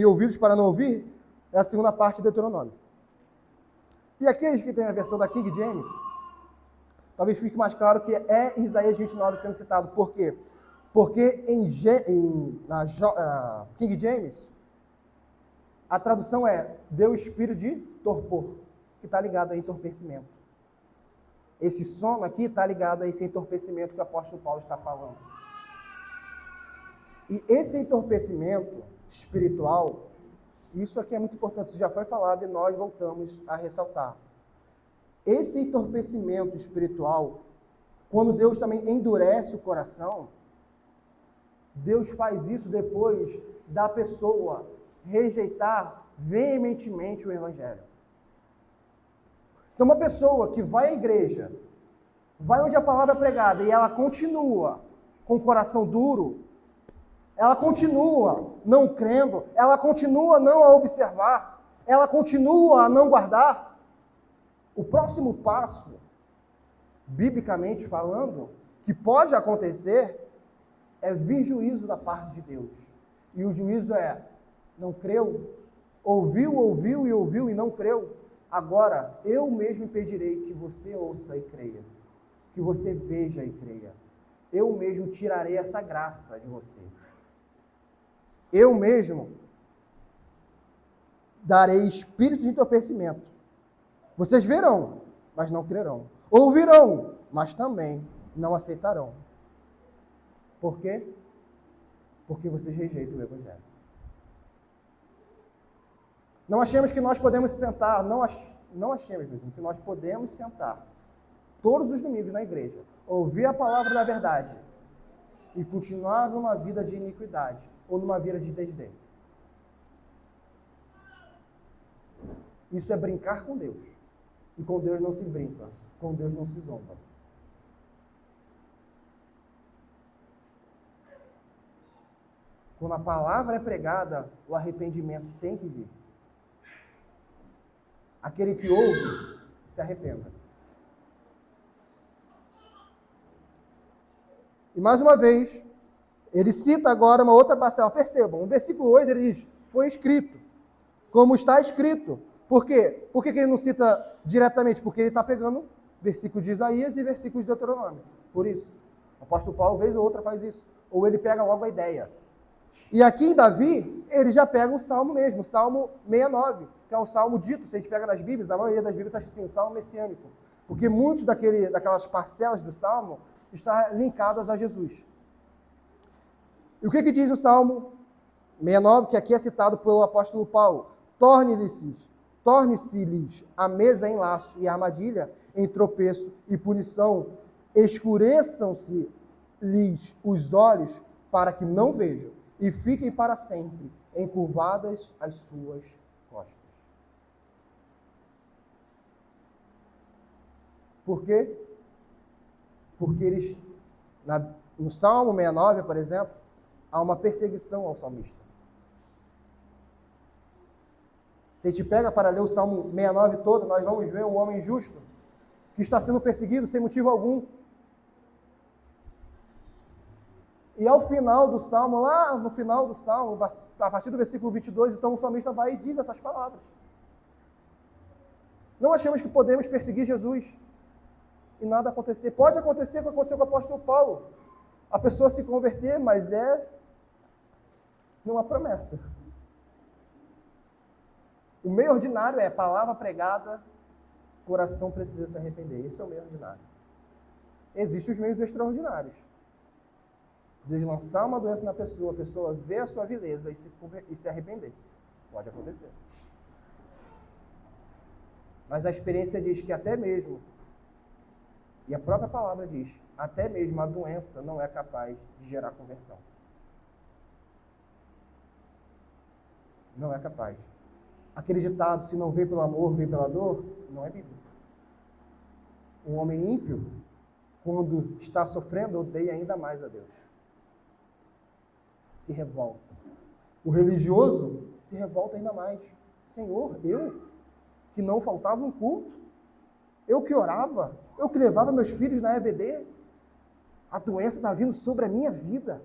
ouvidos para não ouvir, é a segunda parte de Deuteronômio. E aqueles que têm a versão da King James, talvez fique mais claro que é Isaías 29 sendo citado. Por quê? Porque na King James, a tradução é deu espírito de torpor, que está ligado a entorpecimento. Esse sono aqui está ligado a esse entorpecimento que o apóstolo Paulo está falando. E esse entorpecimento espiritual, isso aqui é muito importante, isso já foi falado e nós voltamos a ressaltar. Esse entorpecimento espiritual, quando Deus também endurece o coração, Deus faz isso depois da pessoa rejeitar veementemente o Evangelho. Então, uma pessoa que vai à igreja, vai onde a palavra é pregada e ela continua com o coração duro, ela continua não crendo, ela continua não a observar, ela continua a não guardar, o próximo passo, biblicamente falando, que pode acontecer, é vir juízo da parte de Deus. E o juízo é, não creu, ouviu e não creu. Agora, eu mesmo impedirei que você ouça e creia, que você veja e creia. Eu mesmo tirarei essa graça de você. Eu mesmo darei espírito de entorpecimento. Vocês verão, mas não crerão. Ouvirão, mas também não aceitarão. Por quê? Porque vocês rejeitam o Evangelho. Não achemos que nós podemos sentar, não achemos mesmo que nós podemos sentar todos os domingos na igreja, ouvir a palavra da verdade e continuar numa vida de iniquidade ou numa vida de desdém. Isso é brincar com Deus. E com Deus não se brinca, com Deus não se zomba. Quando a palavra é pregada, o arrependimento tem que vir. Aquele que ouve, se arrependa. E mais uma vez, ele cita agora uma outra parcela. Percebam, no versículo 8 ele diz, foi escrito, como está escrito. Por quê? Por que ele não cita diretamente? Porque ele está pegando versículos de Isaías e versículos de Deuteronômio. Por isso, o apóstolo Paulo, vez ou outra, faz isso. Ou ele pega logo a ideia. E aqui em Davi, ele já pega o salmo mesmo, o salmo 69, que é um salmo dito, se a gente pega nas Bíblias, a maioria das Bíblias está assim, um salmo messiânico. Porque muitos daquelas parcelas do salmo estão linkadas a Jesus. E o que diz o salmo 69, que aqui é citado pelo apóstolo Paulo? Torne-se-lhes a mesa em laço e armadilha, em tropeço e punição, escureçam-se-lhes os olhos para que não vejam, e fiquem para sempre encurvadas as suas costas. Por quê? Porque eles, no Salmo 69, por exemplo, há uma perseguição ao salmista. Se a gente pega para ler o Salmo 69 todo, nós vamos ver um homem justo que está sendo perseguido sem motivo algum. E ao final do Salmo, lá no final do Salmo, a partir do versículo 22, então o salmista vai e diz essas palavras. Não achamos que podemos perseguir Jesus e nada acontecer. Pode acontecer o que aconteceu com o apóstolo Paulo. A pessoa se converter, mas não há promessa. O meio ordinário é palavra pregada, coração precisa se arrepender. Esse é o meio ordinário. Existem os meios extraordinários. Deus lançar uma doença na pessoa, a pessoa ver a sua vileza e se arrepender. Pode acontecer. Mas a experiência diz que até mesmo, e a própria palavra diz, até mesmo a doença não é capaz de gerar conversão. Não é capaz. Aquele ditado, se não vem pelo amor, vem pela dor, não é bíblico. O homem ímpio, quando está sofrendo, odeia ainda mais a Deus. Se revolta. O religioso se revolta ainda mais. Senhor, eu que não faltava um culto, eu que orava, eu que levava meus filhos na EBD, a doença está vindo sobre a minha vida.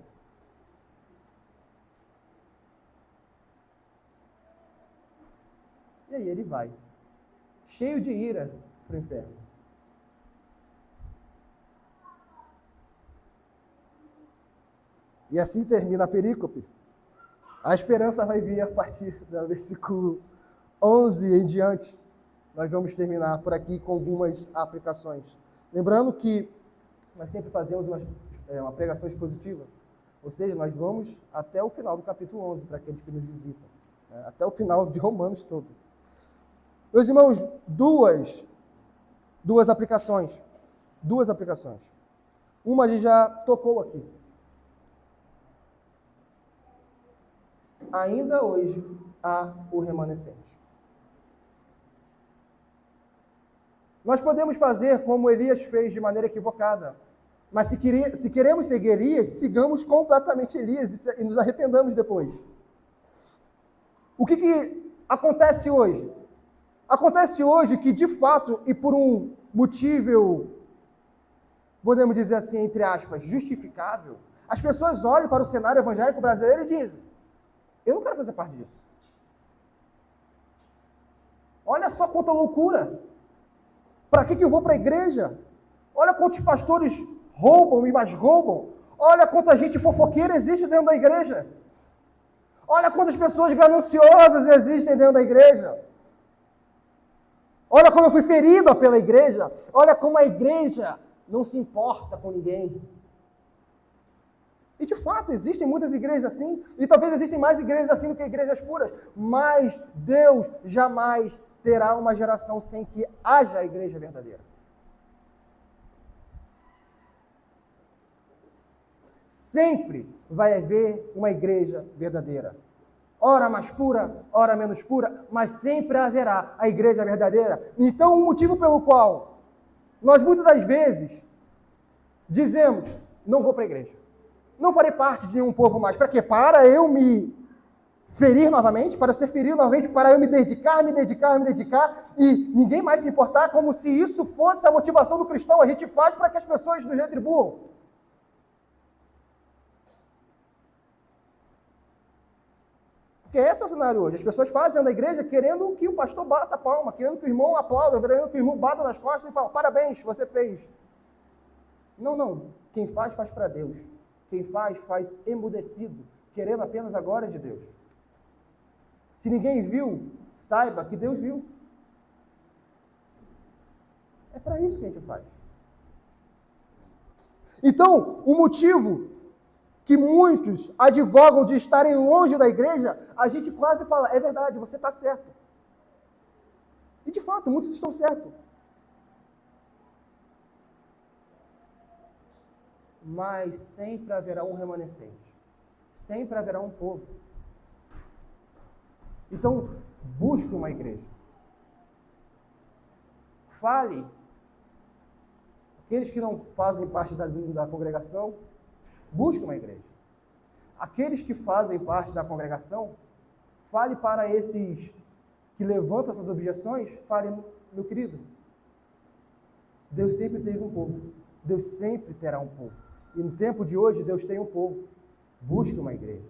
E aí ele vai, cheio de ira, para o inferno. E assim termina a perícope. A esperança vai vir a partir do versículo 11 em diante. Nós vamos terminar por aqui com algumas aplicações. Lembrando que nós sempre fazemos uma pregação expositiva. Ou seja, nós vamos até o final do capítulo 11, para aqueles que nos visitam. Até o final de Romanos todo. Meus irmãos, duas aplicações. Duas aplicações. Uma a gente já tocou aqui. Ainda hoje há o remanescente. Nós podemos fazer como Elias fez de maneira equivocada, mas se queremos seguir Elias, sigamos completamente Elias e nos arrependamos depois. O que acontece hoje? Acontece hoje que, de fato, e por um motivo, podemos dizer assim, entre aspas, justificável, as pessoas olham para o cenário evangélico brasileiro e dizem: eu não quero fazer parte disso. Olha só quanta loucura. Para que eu vou para a igreja? Olha quantos pastores roubam e mais roubam. Olha quanta gente fofoqueira existe dentro da igreja. Olha quantas pessoas gananciosas existem dentro da igreja. Olha como eu fui ferido pela igreja. Olha como a igreja não se importa com ninguém. E de fato, existem muitas igrejas assim, e talvez existem mais igrejas assim do que igrejas puras, mas Deus jamais terá uma geração sem que haja a igreja verdadeira. Sempre vai haver uma igreja verdadeira. Ora mais pura, ora menos pura, mas sempre haverá a igreja verdadeira. Então, o motivo pelo qual nós muitas das vezes dizemos: não vou para a igreja, não farei parte de nenhum povo mais. Para quê? Para eu me ferir novamente, para eu ser ferido novamente, para eu me dedicar, e ninguém mais se importar, como se isso fosse a motivação do cristão. A gente faz para que as pessoas nos retribuam. Porque esse é o cenário hoje. As pessoas fazem dentro da igreja querendo que o pastor bata a palma, querendo que o irmão aplauda, querendo que o irmão bata nas costas e fala: parabéns, você fez. Não. Quem faz, faz para Deus. Quem faz, faz emudecido, querendo apenas a glória de Deus. Se ninguém viu, saiba que Deus viu. É para isso que a gente faz. Então, o motivo que muitos advogam de estarem longe da igreja, a gente quase fala: é verdade, você está certo. E de fato, muitos estão certos. Mas sempre haverá um remanescente. sempre haverá um povo. Então, busque uma igreja. Fale. Aqueles que não fazem parte da congregação, busque uma igreja. Aqueles que fazem parte da congregação, fale para esses que levantam essas objeções, fale, meu querido, Deus sempre teve um povo. Deus sempre terá um povo. E no tempo de hoje, Deus tem um povo. Busque uma igreja.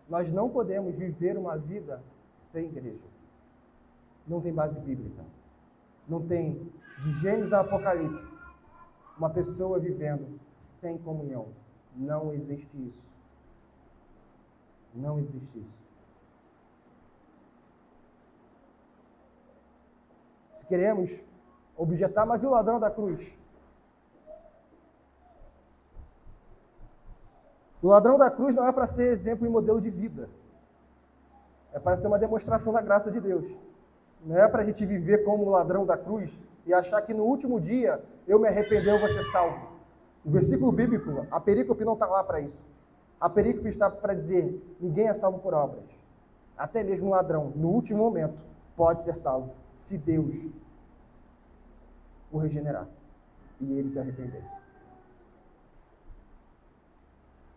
Nós não podemos viver uma vida sem igreja. Não tem base bíblica. Não tem, de Gênesis a Apocalipse, uma pessoa vivendo sem comunhão. Não existe isso. Não existe isso. Se queremos objetar, mas e o ladrão da cruz? O ladrão da cruz não é para ser exemplo e modelo de vida. É para ser uma demonstração da graça de Deus. Não é para a gente viver como o ladrão da cruz e achar que no último dia eu me arrepender, eu vou ser salvo. O versículo bíblico, a perícope não está lá para isso. A perícope está para dizer, ninguém é salvo por obras. Até mesmo o ladrão, no último momento, pode ser salvo, se Deus o regenerar e ele se arrepender.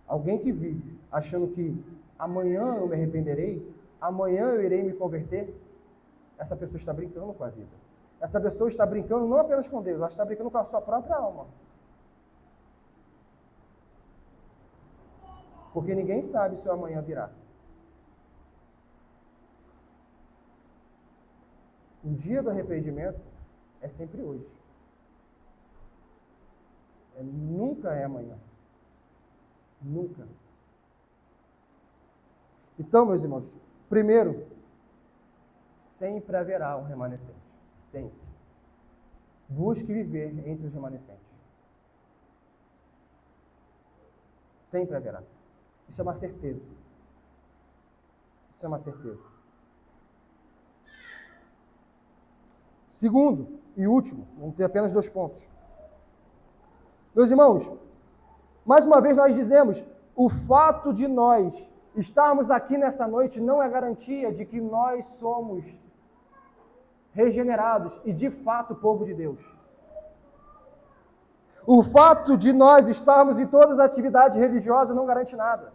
Alguém que vive achando que amanhã eu me arrependerei, amanhã eu irei me converter, essa pessoa está brincando com a vida. Essa pessoa está brincando não apenas com Deus, ela está brincando com a sua própria alma. Porque ninguém sabe se o amanhã virá. O dia do arrependimento é sempre hoje. Nunca é amanhã. Nunca. Então, meus irmãos, primeiro, sempre haverá um remanescente. Sempre. Busque viver entre os remanescentes. Sempre haverá. Isso é uma certeza. Isso é uma certeza. Segundo e último, vamos ter apenas 2 pontos. Meus irmãos, mais uma vez nós dizemos, o fato de nós estarmos aqui nessa noite não é garantia de que nós somos regenerados e de fato povo de Deus. O fato de nós estarmos em todas as atividades religiosas não garante nada.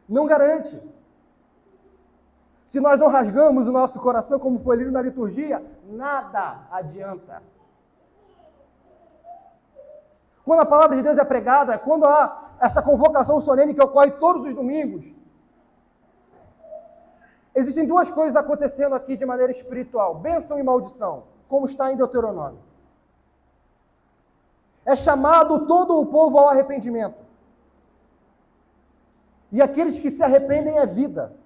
Não garante. Se nós não rasgamos o nosso coração, como foi lido na liturgia, nada adianta. Quando a palavra de Deus é pregada, quando há essa convocação solene que ocorre todos os domingos, existem 2 coisas acontecendo aqui de maneira espiritual, bênção e maldição, como está em Deuteronômio. É chamado todo o povo ao arrependimento. E aqueles que se arrependem é vida.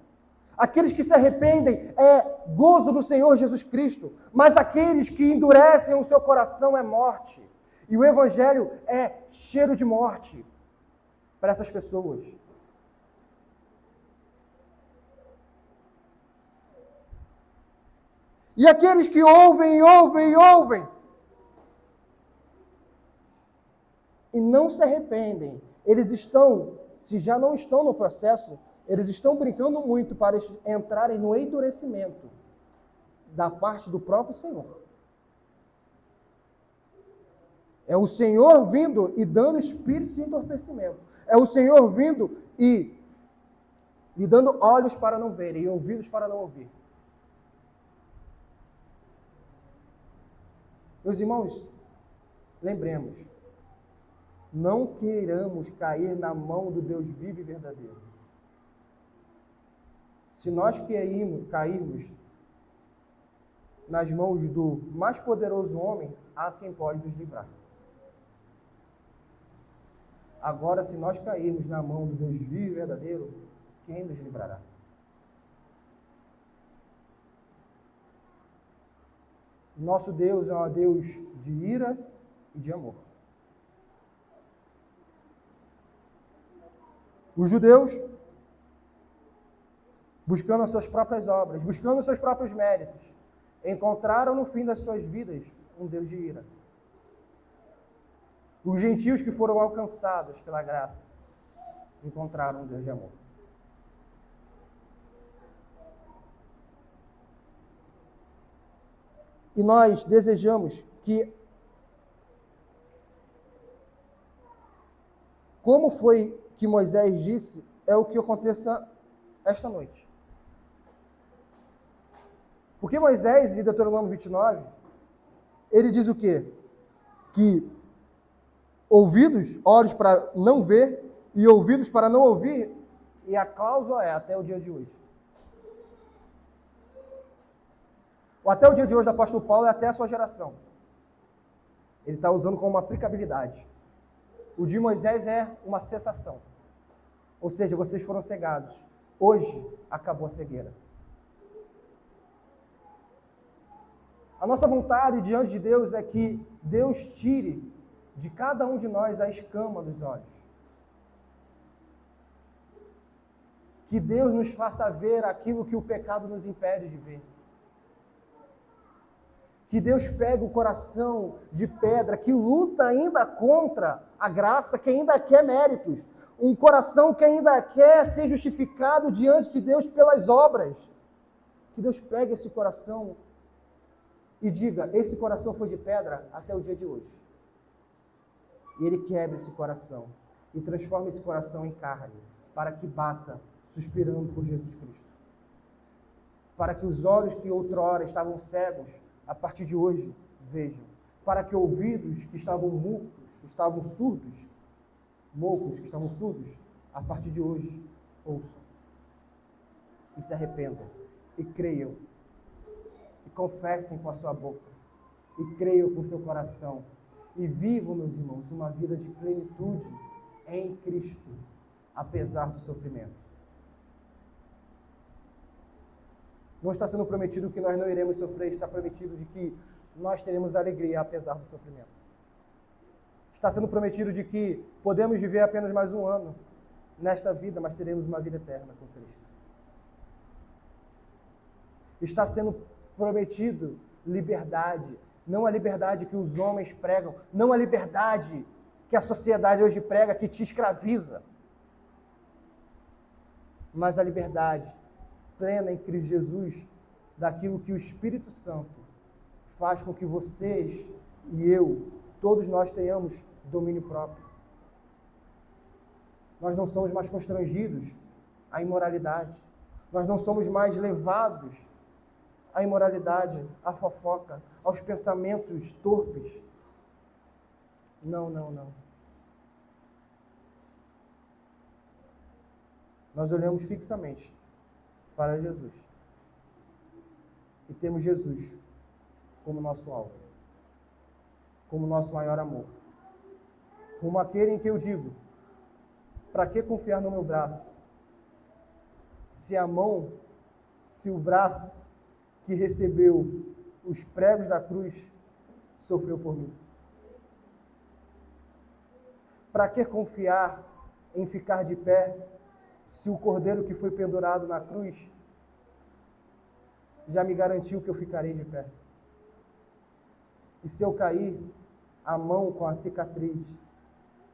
Aqueles que se arrependem é gozo do Senhor Jesus Cristo. Mas aqueles que endurecem o seu coração é morte. E o Evangelho é cheiro de morte para essas pessoas. E aqueles que ouvem e não se arrependem, eles estão, se já não estão no processo, eles estão brincando muito para entrarem no endurecimento da parte do próprio Senhor. É o Senhor vindo e dando espírito de entorpecimento. É o Senhor vindo e lhe dando olhos para não verem e ouvidos para não ouvir. Meus irmãos, lembremos, não queiramos cair na mão do Deus vivo e verdadeiro. Se nós cairmos nas mãos do mais poderoso homem, há quem pode nos livrar. Agora, se nós cairmos na mão do Deus vivo e verdadeiro, quem nos livrará? Nosso Deus é um Deus de ira e de amor. Os judeus, buscando as suas próprias obras, buscando os seus próprios méritos, encontraram no fim das suas vidas um Deus de ira. Os gentios que foram alcançados pela graça encontraram um Deus de amor. E nós desejamos que, como foi que Moisés disse, é o que aconteça esta noite. Porque Moisés, em Deuteronômio 29, ele diz o quê? Que ouvidos, olhos para não ver e ouvidos para não ouvir, e a cláusula é até o dia de hoje. O até o dia de hoje do apóstolo Paulo é até a sua geração. Ele está usando como uma aplicabilidade. O de Moisés é uma cessação. Ou seja, vocês foram cegados. Hoje acabou a cegueira. A nossa vontade diante de Deus é que Deus tire de cada um de nós a escama dos olhos. Que Deus nos faça ver aquilo que o pecado nos impede de ver. Que Deus pegue o coração de pedra, que luta ainda contra a graça, que ainda quer méritos. Um coração que ainda quer ser justificado diante de Deus pelas obras. Que Deus pegue esse coração e diga, esse coração foi de pedra até o dia de hoje. E Ele quebre esse coração e transforma esse coração em carne, para que bata, suspirando por Jesus Cristo. Para que os olhos que outrora estavam cegos, a partir de hoje, vejam. Para que ouvidos que estavam moucos, que estavam surdos, a partir de hoje, ouçam. E se arrependam, e creiam, e confessem com a sua boca, e creiam com o seu coração, e vivam, meus irmãos, uma vida de plenitude em Cristo, apesar do sofrimento. Não está sendo prometido que nós não iremos sofrer, está prometido de que nós teremos alegria apesar do sofrimento. Está sendo prometido de que podemos viver apenas mais um ano nesta vida, mas teremos uma vida eterna com Cristo. Está sendo prometido liberdade, não a liberdade que os homens pregam, não a liberdade que a sociedade hoje prega, que te escraviza, mas a liberdade plena em Cristo Jesus, daquilo que o Espírito Santo faz com que vocês e eu, todos nós tenhamos domínio próprio. Nós não somos mais constrangidos à imoralidade. Nós não somos mais levados à imoralidade, à fofoca, aos pensamentos torpes. Não, não, não. Nós olhamos fixamente para Jesus. E temos Jesus como nosso alvo, como nosso maior amor. Como aquele em que eu digo, para que confiar no meu braço? Se o braço que recebeu os pregos da cruz sofreu por mim. Para que confiar em ficar de pé se o cordeiro que foi pendurado na cruz já me garantiu que eu ficarei de pé? E se eu cair, a mão com a cicatriz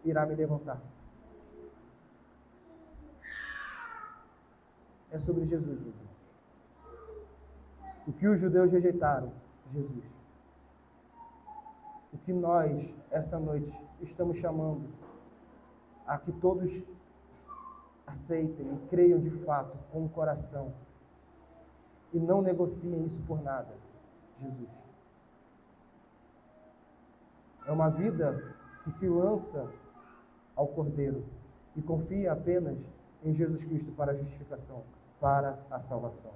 irá me levantar. É sobre Jesus, meus irmãos. O que os judeus rejeitaram, Jesus. O que nós, essa noite, estamos chamando a que todos aceitem e creiam de fato com o coração e não negociem isso por nada, Jesus. É uma vida que se lança ao Cordeiro e confia apenas em Jesus Cristo para a justificação, para a salvação.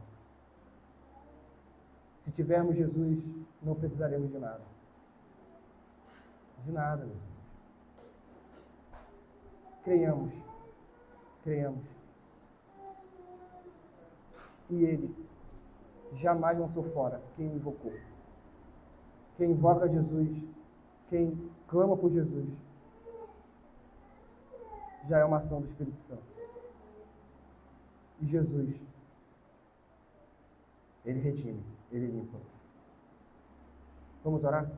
Se tivermos Jesus, não precisaremos de nada. De nada, meus irmãos. Creiamos. E Ele jamais lançou fora quem o invocou. Quem invoca Jesus, quem clama por Jesus, já é uma ação do Espírito Santo. E Jesus, Ele redime, Ele limpa. Vamos orar?